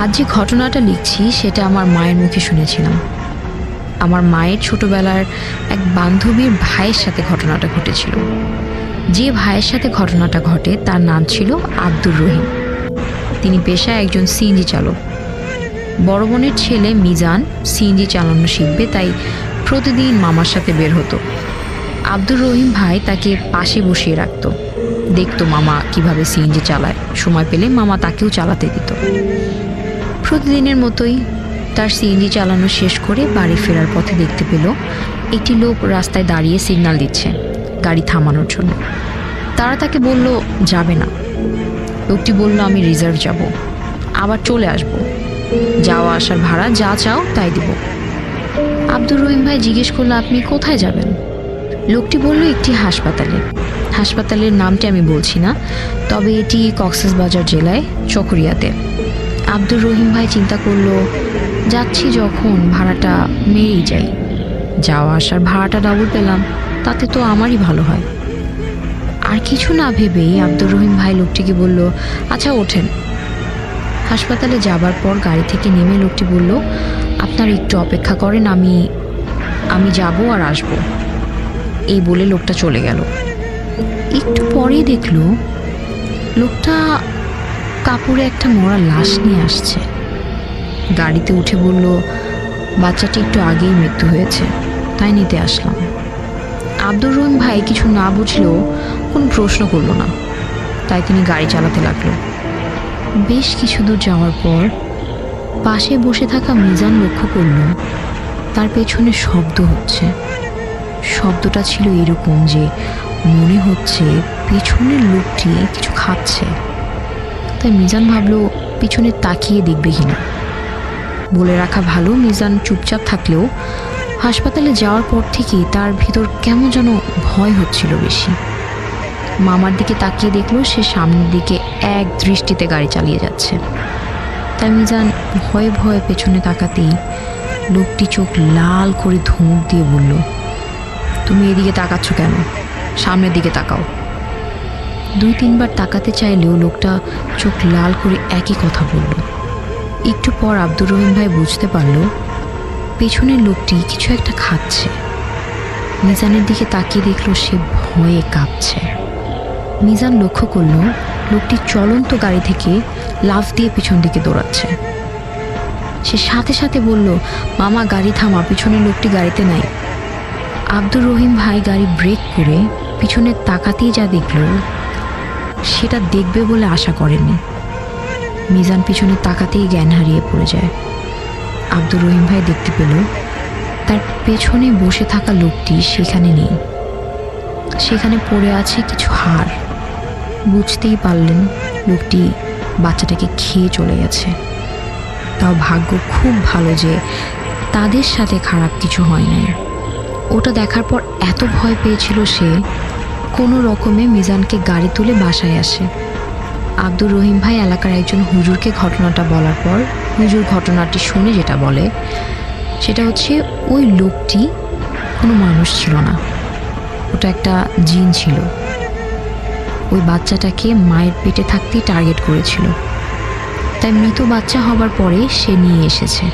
আজ যে ঘটনাটা লিখছি সেটা আমার মায়ের মুখে শুনেছিলাম। আমার মায়ের ছোটবেলার এক বান্ধবীর ভাইয়ের সাথে ঘটনাটা ঘটেছিল। যে ভাইয়ের সাথে ঘটনাটা ঘটে তার নাম ছিল আব্দুর রহিম। তিনি পেশায় একজন সিএনজি চালক। বড় বোনের ছেলে মিজান সিএনজি চালানো শিখবে, তাই প্রতিদিন মামার সাথে বের হতো। আব্দুর রহিম ভাই তাকে পাশে বসিয়ে রাখত, দেখতো মামা কিভাবে সিএনজি চালায়। সময় পেলে মামা তাকেও চালাতে দিত। প্রতিদিনের মতোই তার সিএনজি চালানো শেষ করে বাড়ি ফেরার পথে দেখতে পেল একটি লোক রাস্তায় দাঁড়িয়ে সিগন্যাল দিচ্ছে গাড়ি থামানোর জন্য। তারা তাকে বলল যাবে না। লোকটি বলল আমি রিজার্ভ যাব, আবার চলে আসব, যাওয়া আসার ভাড়া যা চাও তাই দিব। আব্দুর রহিম ভাই জিজ্ঞেস করলো আপনি কোথায় যাবেন? লোকটি বলল একটি হাসপাতালে। হাসপাতালের নামটি আমি বলছি না, তবে এটি কক্সবাজার জেলায় চকরিয়াতে। আব্দুর রহিম ভাই চিন্তা করলো যাচ্ছি যখন ভাড়াটা মেরেই যাই, যাওয়া আসার ভাড়াটা ডাবল পেলাম, তাতে তো আমারই ভালো হয়। আর কিছু না ভেবেই আব্দুর রহিম ভাই লোকটিকে বলল আচ্ছা ওঠেন। হাসপাতালে যাবার পর গাড়ি থেকে নেমে লোকটি বলল আপনার একটু অপেক্ষা করেন, আমি যাব আর আসব। এই বলে লোকটা চলে গেল। একটু পরেই দেখলো লোকটা কাপড়ে একটা মরা লাশ নিয়ে আসছে। গাড়িতে উঠে বলল বাচ্চাটি একটু আগেই মৃত্যু হয়েছে, তাই নিতে আসলাম। আব্দুর রহিম ভাই কিছু না বুঝলেও কোনো প্রশ্ন করলো না, তাই তিনি গাড়ি চালাতে লাগলো। বেশ কিছু দূর যাওয়ার পর পাশে বসে থাকা মিজান লক্ষ্য করল তার পেছনে শব্দ হচ্ছে। শব্দটা ছিল এরকম যে মনে হচ্ছে পেছনের লোকটি কিছু খাচ্ছে। তাই মিজান ভাবলো পিছনে তাকিয়ে দেখবে কিনা। বলে রাখা ভালো, মিজান চুপচাপ থাকলেও হাসপাতালে যাওয়ার পর থেকে তার ভিতর কেমন যেন ভয় হচ্ছিল বেশি। মামার দিকে তাকিয়ে দেখলো সে সামনের দিকে এক দৃষ্টিতে গাড়ি চালিয়ে যাচ্ছে। তাই মিজান ভয়ে ভয়ে পেছনে তাকাতেই লোকটি চোখ লাল করে ধমক দিয়ে বলল তুমি এদিকে তাকাচ্ছ কেন? সামনের দিকে তাকাও। 2-3 বার তাকাতে চাইলেও লোকটা চোখ লাল করে একই কথা বলল। একটু পর আব্দুর রহিম ভাই বুঝতে পারল পেছনের লোকটি কিছু একটা খাচ্ছে। মিজানের দিকে তাকিয়ে দেখলো সে ভয়ে কাঁপছে। মিজান লক্ষ্য করল লোকটি চলন্ত গাড়ি থেকে লাফ দিয়ে পিছন দিকে দৌড়াচ্ছে। সে সাথে সাথে বলল মামা গাড়ি থামা, পিছনের লোকটি গাড়িতে নাই। আব্দুর রহিম ভাই গাড়ি ব্রেক করে পিছনে তাকাতেই যা দেখল সেটা দেখবে বলে আশা করেনি। মিজান পিছনে তাকাতেই জ্ঞান হারিয়ে পড়ে যায়। আব্দুর রহিম ভাই দেখতে পেল তার পেছনে বসে থাকা লোকটি সেখানে নেই, সেখানে পড়ে আছে কিছু হাড়। বুঝতেই পারলেন লোকটি বাচ্চাটাকে খেয়ে চলে গেছে। তাও ভাগ্য খুব ভালো যে তাদের সাথে খারাপ কিছু হয় নাই। ওটা দেখার পর এত ভয় পেয়েছিল সে, কোনো রকমে মিজানকে গাড়ি তুলে বাসায় আসে। আব্দুর রহিম ভাই এলাকার একজন হুজুরকে ঘটনাটা বলার পর হুজুর ঘটনাটি শুনে যেটা বলে সেটা হচ্ছে ওই লোকটি কোনো মানুষ ছিল না, ওটা একটা জিন ছিল। ওই বাচ্চাটাকে মায়ের পেটে থাকতেই টার্গেট করেছিল, তাই মৃত বাচ্চা হবার পরে সে নিয়ে এসেছে।